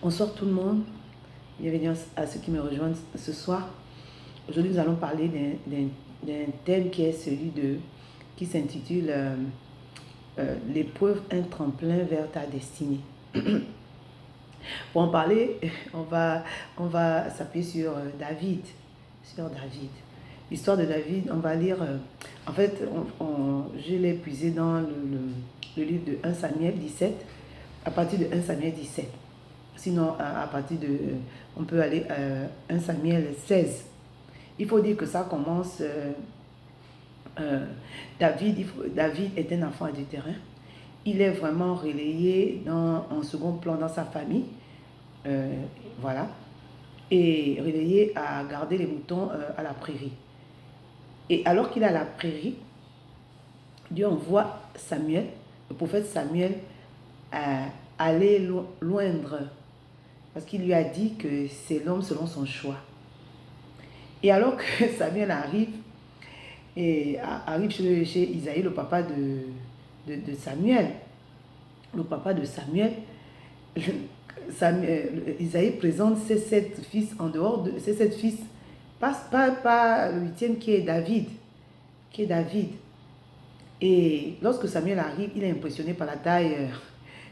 Bonsoir tout le monde, bienvenue à ceux qui me rejoignent ce soir. Aujourd'hui nous allons parler d'un thème qui s'intitule l'épreuve, un tremplin vers ta destinée. Pour en parler, on va s'appuyer sur David. L'histoire de David, on va lire, en fait, je l'ai puisé dans le livre de 1 Samuel 17, à partir de 1 Samuel 17. Sinon, à partir de, on peut aller à 1 Samuel 16. Il faut dire que ça commence, David est un enfant du terrain. Il est vraiment relayé en second plan dans sa famille. Voilà. Et relayé à garder les moutons à la prairie. Et alors qu'il est à la prairie, Dieu envoie Samuel, le prophète Samuel, aller loindre, parce qu'il lui a dit que c'est l'homme selon son choix. Et alors que Samuel arrive chez Isaïe, le papa de Samuel, Isaïe présente ses 7 fils en dehors de ses 7 fils, pas le 8e qui est David. Et lorsque Samuel arrive, il est impressionné par la taille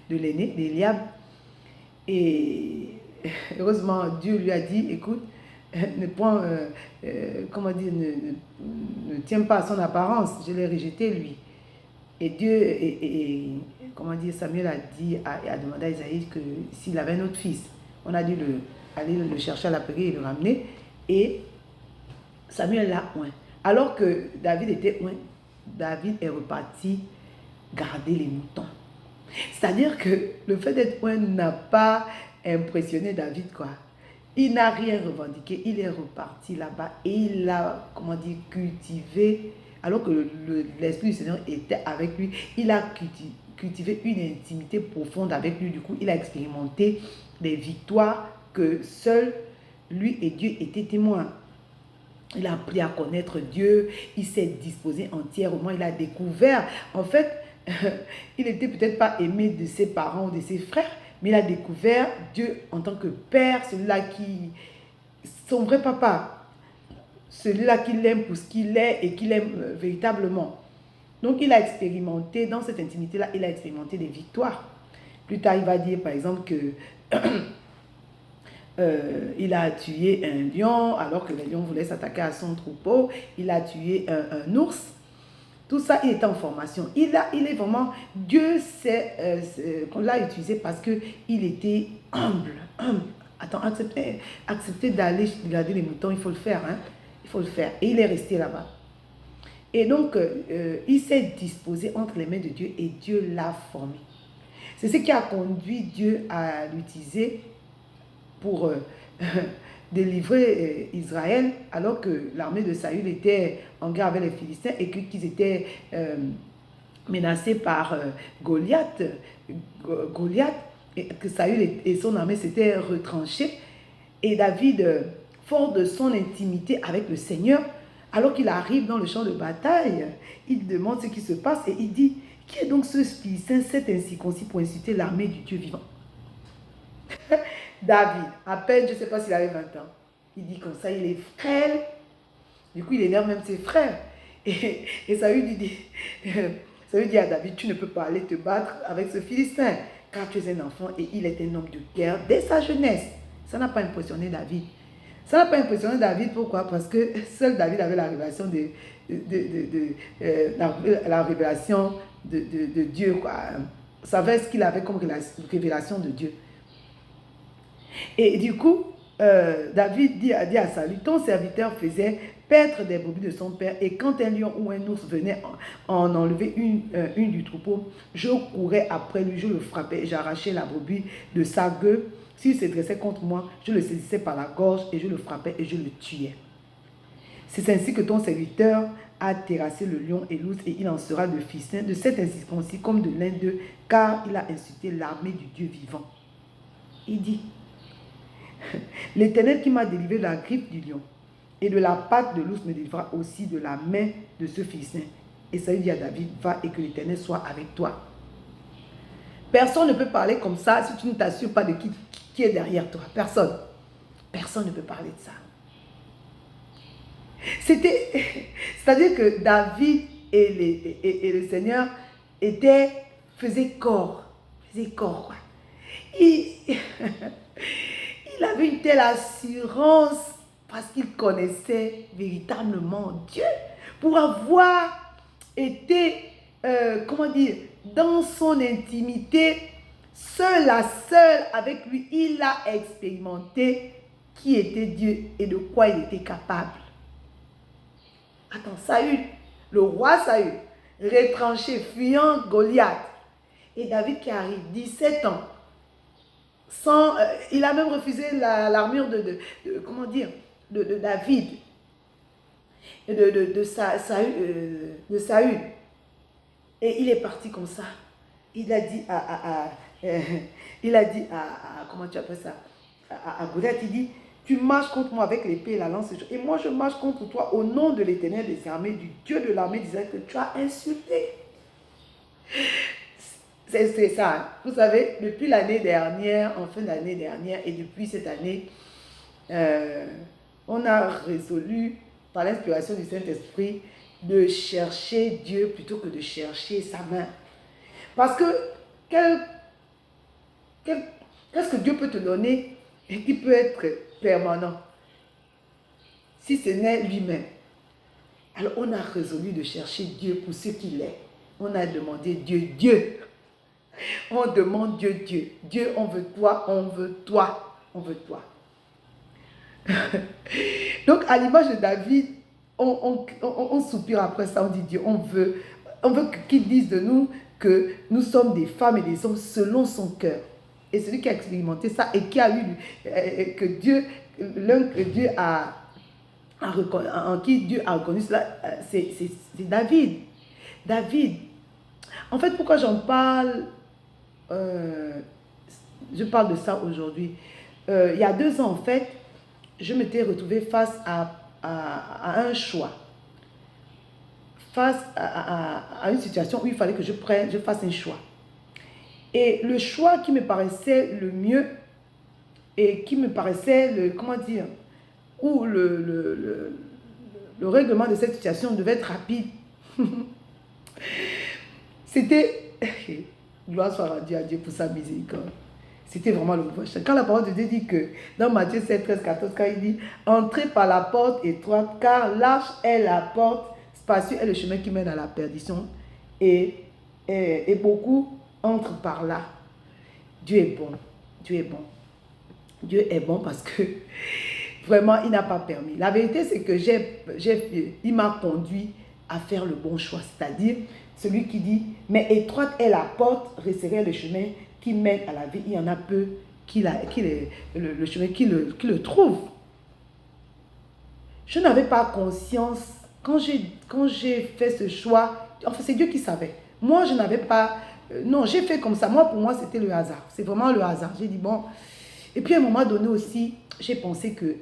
de l'aîné, d'Eliab. Et heureusement, Dieu lui a dit, écoute, ne tiens pas à son apparence, je l'ai rejeté lui. Et Samuel a demandé à Isaïe que s'il avait un autre fils, on a dû aller le chercher à la prairie et le ramener. Et Samuel l'a oint. Alors que David était oint, David est reparti garder les moutons. C'est-à-dire que le fait d'être oint n'a pas impressionné David, quoi. Il n'a rien revendiqué, il est reparti là-bas et il a, cultivé, alors que l'Esprit du Seigneur était avec lui, il a cultivé une intimité profonde avec lui. Du coup, il a expérimenté des victoires que seul lui et Dieu étaient témoins. Il a appris à connaître Dieu, il s'est disposé entièrement, il a découvert, en fait, il n'était peut-être pas aimé de ses parents ou de ses frères, mais il a découvert Dieu en tant que père, celui-là qui, son vrai papa, celui-là qui l'aime pour ce qu'il est et qu'il aime véritablement. Donc il a expérimenté, dans cette intimité-là, il a expérimenté des victoires. Plus tard, il va dire par exemple que il a tué un lion alors que le lion voulait s'attaquer à son troupeau. Il a tué un ours. Tout ça, il était en formation. Il est vraiment, Dieu qu'on l'a utilisé parce qu'il était humble. Attends, accepter d'aller garder les moutons, il faut le faire. Hein? Il faut le faire. Et il est resté là-bas. Et donc, il s'est disposé entre les mains de Dieu et Dieu l'a formé. C'est ce qui a conduit Dieu à l'utiliser pour délivrer Israël, alors que l'armée de Saül était en guerre avec les Philistins et qu'ils étaient menacés par Goliath, et que Saül et son armée s'étaient retranchés. Et David, fort de son intimité avec le Seigneur, alors qu'il arrive dans le champ de bataille, il demande ce qui se passe et il dit, qui est donc ce Philistin, cet incirconcis pour insulter l'armée du Dieu vivant? David, à peine, je ne sais pas s'il avait 20 ans, il dit comme ça, il est frêle. Du coup, il énerve même ses frères. Et ça lui dit à David, tu ne peux pas aller te battre avec ce Philistin, car tu es un enfant et il est un homme de guerre dès sa jeunesse. Ça n'a pas impressionné David. Ça n'a pas impressionné David, pourquoi? Parce que seul David avait la révélation la révélation de Dieu, quoi. Savait ce qu'il avait comme révélation de Dieu. Et du coup, David dit à Saül, ton serviteur faisait paître des brebis de son père, et quand un lion ou un ours venait en enlever une du troupeau, je courais après lui, je le frappais, j'arrachais la brebis de sa gueule. S'il se dressait contre moi, je le saisissais par la gorge et je le frappais et je le tuais. C'est ainsi que ton serviteur a terrassé le lion et l'ours, et il en sera le Philistin de cet incirconcis comme de l'un d'eux, car il a insulté l'armée du Dieu vivant. Il dit, l'Éternel qui m'a délivré de la griffe du lion et de la patte de l'ours me délivrera aussi de la main de ce Philistin. Et Saül dit à David, va et que l'Éternel soit avec toi. Personne ne peut parler comme ça si tu ne t'assures pas de qui est derrière toi. Personne. Personne ne peut parler de ça. C'est-à-dire que David et le Seigneur faisaient corps. Quoi. Il avait une telle assurance parce qu'il connaissait véritablement Dieu. Pour avoir été, dans son intimité, seul avec lui, il a expérimenté qui était Dieu et de quoi il était capable. Attends, Saül, le roi Saül, retranché, fuyant Goliath. Et David qui arrive, 17 ans, il a même refusé l'armure de David, de Saül. Et il est parti comme ça. Il a dit comment tu appelles ça, à Goliath, il dit, tu marches contre moi avec l'épée et la lance, et moi je marche contre toi au nom de l'Éternel des armées, du Dieu de l'armée d'Israël que tu as insulté. C'est ça. Vous savez, depuis l'année dernière, en fin d'année dernière, et depuis cette année, on a résolu, par l'inspiration du Saint-Esprit, de chercher Dieu plutôt que de chercher sa main. Parce que qu'est-ce que Dieu peut te donner et qui peut être permanent si ce n'est lui-même? Alors on a résolu de chercher Dieu pour ce qu'il est. On a demandé Dieu. On demande Dieu. Dieu, on veut toi, on veut toi, on veut toi. Donc à l'image de David, on soupire après ça, on dit Dieu, on veut qu'il dise de nous que nous sommes des femmes et des hommes selon son cœur. Et celui qui a expérimenté ça et qui a eu l'un que Dieu en qui Dieu a reconnu cela, c'est David. David. En fait, pourquoi j'en parle, je parle de ça aujourd'hui. Il y a 2 ans, en fait, je m'étais retrouvée face à un choix. Face à une situation où il fallait que je fasse un choix. Et le choix qui me paraissait le mieux et qui me paraissait où le règlement de cette situation devait être rapide. C'était, gloire soit rendue à Dieu pour sa miséricorde. C'était vraiment le prochain. Quand la parole de Dieu dit que, dans Matthieu 7, 13, 14, quand il dit, entrez par la porte étroite, car large est la porte, spacieux est le chemin qui mène à la perdition, et beaucoup entrent par là. Dieu est bon. Dieu est bon. Dieu est bon parce que vraiment, il n'a pas permis. La vérité, c'est que il m'a conduit à faire le bon choix. C'est-à-dire, celui qui dit, mais étroite est la porte, resserré est le chemin qui mène à la vie. Il y en a peu le chemin qui le trouve. Je n'avais pas conscience, quand j'ai fait ce choix, enfin c'est Dieu qui savait. Moi, je n'avais pas, non, j'ai fait comme ça. Moi, pour moi, c'était le hasard. C'est vraiment le hasard. J'ai dit, bon. Et puis, à un moment donné aussi, j'ai pensé que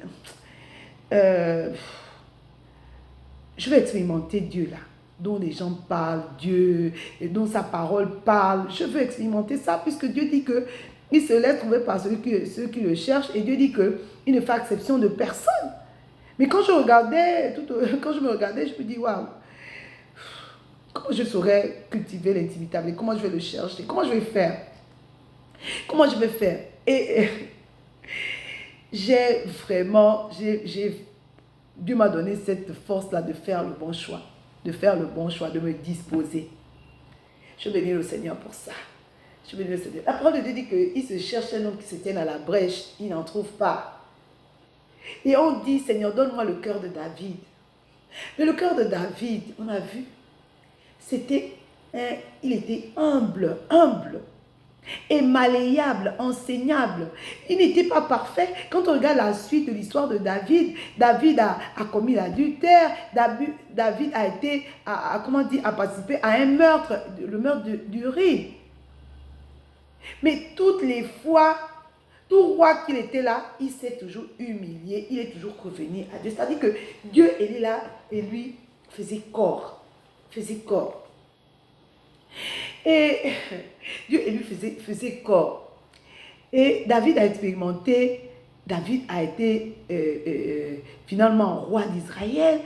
je vais expérimenter Dieu là, dont les gens parlent, Dieu, et dont sa parole parle. Je veux expérimenter ça, puisque Dieu dit qu'il se laisse trouver par ceux qui le cherchent, et Dieu dit qu'il ne fait exception de personne. Mais quand je me regardais, je me dis, waouh, comment je saurais cultiver l'intimité avec, comment je vais le chercher, comment je vais faire, et Dieu m'a donné cette force-là de faire le bon choix, de me disposer. Je bénis le Seigneur pour ça. La parole de Dieu dit qu'il se cherche un homme qui se tienne à la brèche, il n'en trouve pas. Et on dit, Seigneur, donne-moi le cœur de David. Mais le cœur de David, on a vu, il était humble, et malléable, enseignable. Il n'était pas parfait. Quand on regarde la suite de l'histoire de David, David a commis l'adultère, David a participé à un meurtre, le meurtre d'Uri. Mais toutes les fois, tout roi qu'il était là, il s'est toujours humilié, il est toujours revenu à Dieu. C'est-à-dire que Dieu est là et lui faisait corps. Et Dieu et lui faisait corps. Et David a expérimenté, David a été finalement roi d'Israël.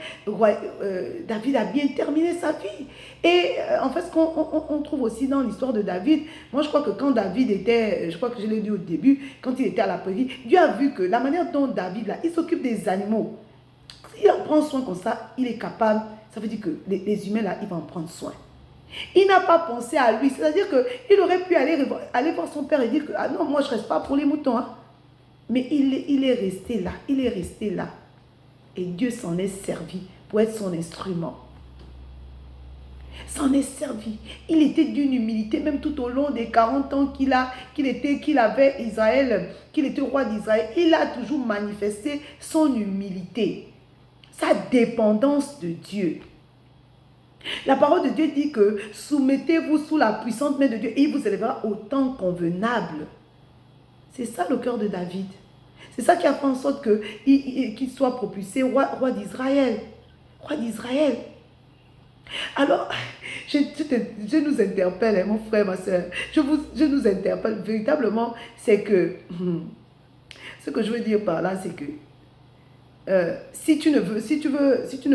David a bien terminé sa vie. Et en fait, ce qu'on trouve aussi dans l'histoire de David, moi je crois que quand David était, je crois que je l'ai dit au début, quand il était à la prairie, Dieu a vu que la manière dont David, là, il s'occupe des animaux. S'il en prend soin comme ça, il est capable, ça veut dire que les humains là, il va en prendre soin. Il n'a pas pensé à lui, c'est-à-dire qu'il aurait pu aller voir son père et dire que, ah non, moi je ne reste pas pour les moutons. Hein. Mais il est resté là, il est resté là. Et Dieu s'en est servi pour être son instrument. S'en est servi. Il était d'une humilité, même tout au long des 40 ans qu'il avait Israël, qu'il était roi d'Israël, il a toujours manifesté son humilité, sa dépendance de Dieu. La parole de Dieu dit que soumettez-vous sous la puissante main de Dieu et il vous élèvera au temps convenable. C'est ça le cœur de David. C'est ça qui a fait en sorte qu'il soit propulsé roi d'Israël. Roi d'Israël. Alors, je nous interpelle, mon frère, ma soeur. Je nous interpelle véritablement. C'est que, ce que je veux dire par là, c'est que si tu ne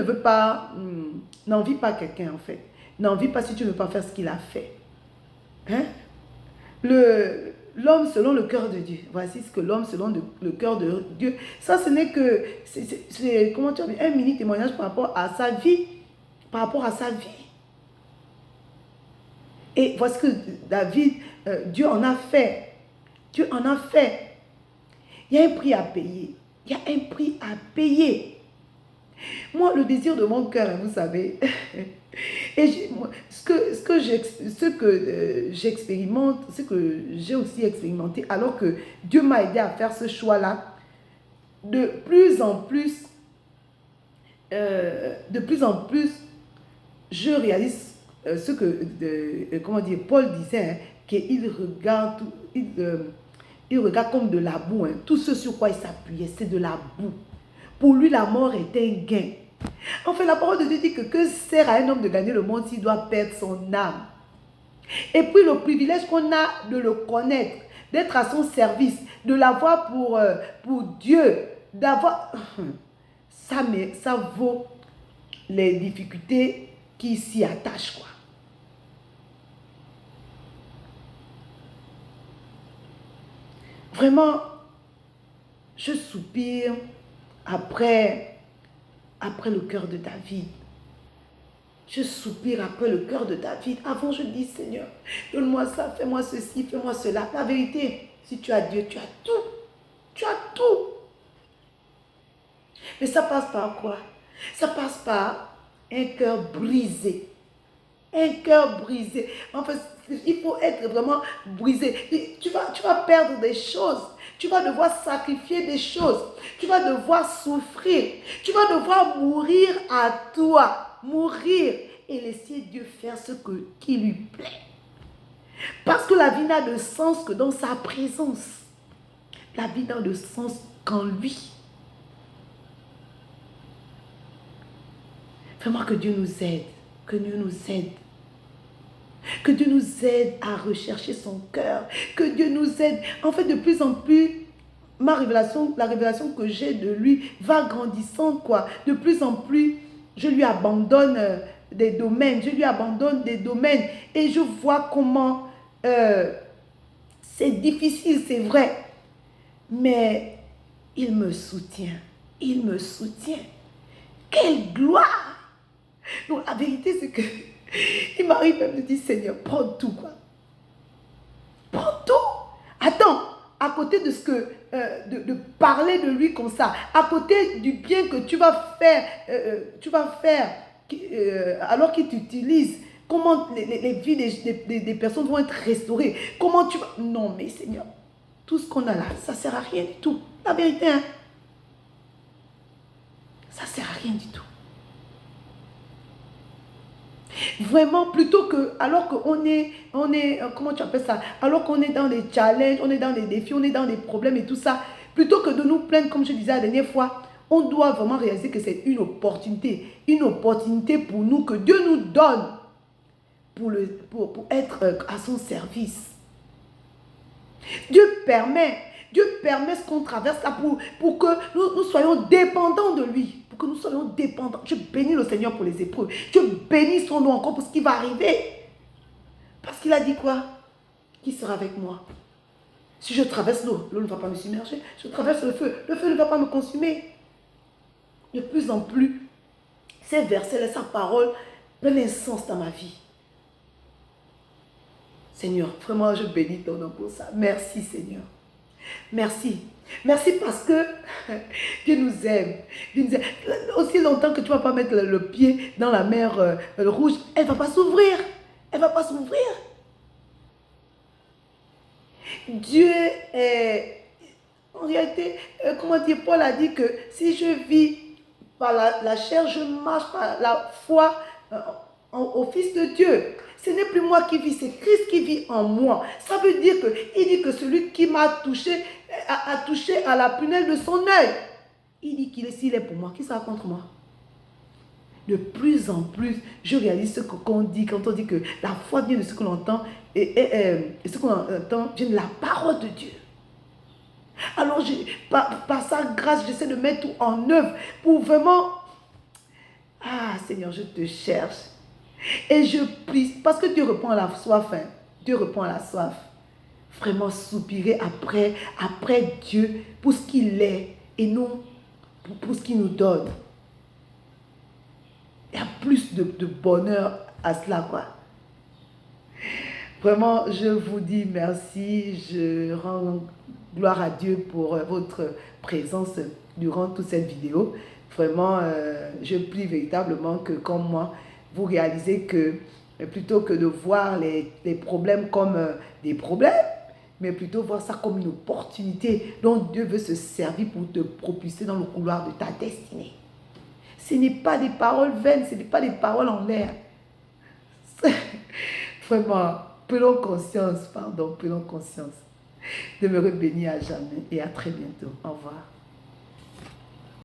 veux pas, n'envie pas quelqu'un en fait. N'envie pas si tu ne veux pas faire ce qu'il a fait. Hein? L'homme selon le cœur de Dieu. Voici ce que l'homme selon le cœur de Dieu. Ça, ce n'est que, comment tu as dit, un mini témoignage par rapport à sa vie. Par rapport à sa vie. Et voici que David, Dieu en a fait. Dieu en a fait. Il y a un prix à payer. Il y a un prix à payer. Moi, le désir de mon cœur, vous savez, et ce que j'expérimente, ce que j'ai aussi expérimenté, alors que Dieu m'a aidé à faire ce choix-là, de plus en plus, je réalise ce que, Paul disait, hein, qu'il regarde, il regarde comme de la boue. Hein. Tout ce sur quoi il s'appuyait, c'est de la boue. Pour lui, la mort est un gain. En fait, la parole de Dieu dit que sert à un homme de gagner le monde s'il doit perdre son âme. Et puis le privilège qu'on a de le connaître, d'être à son service, de l'avoir pour Dieu, d'avoir... Ça vaut les difficultés qui s'y attachent, quoi. Vraiment, je soupire après le cœur de David. Je soupire après le cœur de David. Avant, je dis, Seigneur, donne-moi ça, fais-moi ceci, fais-moi cela. La vérité, si tu as Dieu, tu as tout. Tu as tout. Mais ça passe par quoi? Ça passe par un cœur brisé. Un cœur brisé. En fait, il faut être vraiment brisé. Tu vas perdre des choses. Tu vas devoir sacrifier des choses. Tu vas devoir souffrir. Tu vas devoir mourir à toi. Mourir et laisser Dieu faire ce qui lui plaît. Parce que la vie n'a de sens que dans sa présence. La vie n'a de sens qu'en lui. Vraiment que Dieu nous aide. Que Dieu nous aide. Que Dieu nous aide à rechercher son cœur. Que Dieu nous aide. En fait, de plus en plus, la révélation que j'ai de lui va grandissant, quoi. De plus en plus, je lui abandonne des domaines. Je lui abandonne des domaines. Et je vois comment c'est difficile, c'est vrai. Mais il me soutient. Il me soutient. Quelle gloire! Donc, la vérité, c'est que il m'arrive même de dire, Seigneur, prends tout, quoi. Prends tout. Attends, à côté de ce que, de parler de lui comme ça, à côté du bien que tu vas faire, alors qu'il t'utilise, comment les vies des personnes vont être restaurées, comment tu vas... Non, mais Seigneur, tout ce qu'on a là, ça ne sert à rien du tout. La vérité, hein? Ça ne sert à rien du tout. Vraiment, plutôt que, alors qu'on est, comment tu appelles ça, alors qu'on est dans les challenges, on est dans les défis, on est dans les problèmes et tout ça, plutôt que de nous plaindre, comme je disais la dernière fois, on doit vraiment réaliser que c'est une opportunité pour nous, que Dieu nous donne pour être à son service. Dieu permet ce qu'on traverse là pour que nous soyons dépendants de lui. Pour que nous soyons dépendants. Je bénis le Seigneur pour les épreuves. Je bénis son nom encore pour ce qui va arriver. Parce qu'il a dit quoi? Qui sera avec moi? Si je traverse l'eau, l'eau ne va pas me submerger. Je traverse le feu ne va pas me consumer. De plus en plus, ces versets, sa parole prennent un sens dans ma vie. Seigneur, vraiment, je bénis ton nom pour ça. Merci, Seigneur. Merci. Merci parce que Dieu nous aime. Dieu nous aime. Aussi longtemps que tu ne vas pas mettre le pied dans la mer rouge, elle ne va pas s'ouvrir. Elle ne va pas s'ouvrir. Dieu est... En réalité, comment dire, Paul a dit que si je vis par la chair, je marche par la foi au Fils de Dieu. Ce n'est plus moi qui vis, c'est Christ qui vit en moi. Ça veut dire qu'il dit que celui qui m'a touché a touché à la prunelle de son œil. Il dit qu'il est, s'il est pour moi, qui sera contre moi? De plus en plus, je réalise ce qu'on dit quand on dit que la foi vient de ce que l'on entend et ce qu'on entend vient de la parole de Dieu. Alors, par sa grâce, j'essaie de mettre tout en œuvre pour vraiment... Ah, Seigneur, je te cherche. Et je prie, parce que Dieu répond à la soif. Hein. Dieu répond à la soif. Vraiment soupirer après Dieu pour ce qu'il est et non pour ce qu'il nous donne. Il y a plus de bonheur à cela, quoi. Vraiment, je vous dis merci. Je rends gloire à Dieu pour votre présence durant toute cette vidéo. Vraiment, je prie véritablement que, comme moi, vous réalisez que plutôt que de voir les problèmes comme des problèmes, mais plutôt voir ça comme une opportunité dont Dieu veut se servir pour te propulser dans le couloir de ta destinée. Ce n'est pas des paroles vaines, ce n'est pas des paroles en l'air. Vraiment, prenons conscience. Demeurez bénis à jamais et à très bientôt. Au revoir.